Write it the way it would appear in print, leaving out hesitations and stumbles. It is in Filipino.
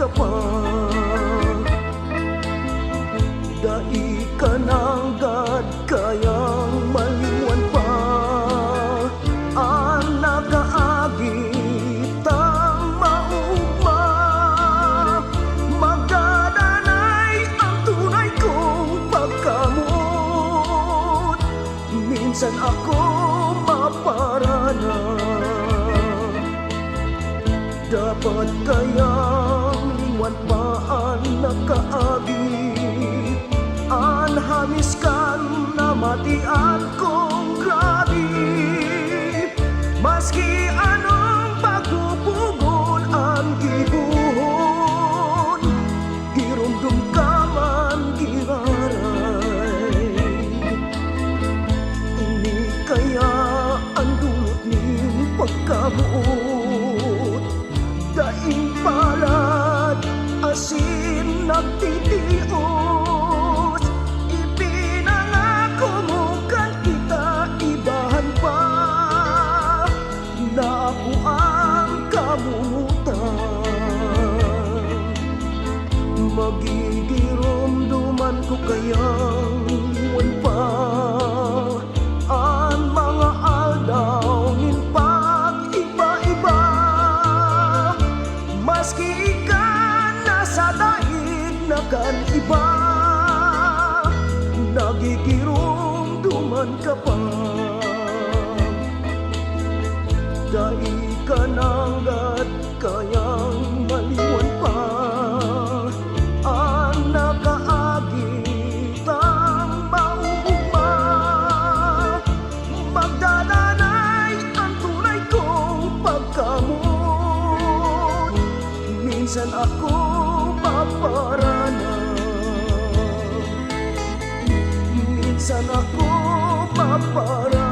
ka pa. Dai ka ng gad kayang maliwan pa. Ang nakaagit ang maugma, magdadanay ang tunay kong pagkamot. Minsan ako maparana, dapat kayang liwan pa ang nakaagit. Ang hamiskan na matian kong grabe, maski anong pagpupugon ang gibuhon, girumdum ka man giraray. Ini kaya ang dulot ning pagkabuot, daing palad asin nagtitios. Ipinangako mo kan kita ibahan pa, na ako ang kamumutan. Magigirumduman ko kayang iwan pa ang mga aldaw nin pag-iba-iba. Maski ikan nasa daig na kan iba, nagigirumduman ka pa. Dai ka ng gad kayang maliwan pa. Ang nakaagit ang maugma, magdadanay ang tunay kong pagkamot. Minsan ako maparana, minsan ako maparana.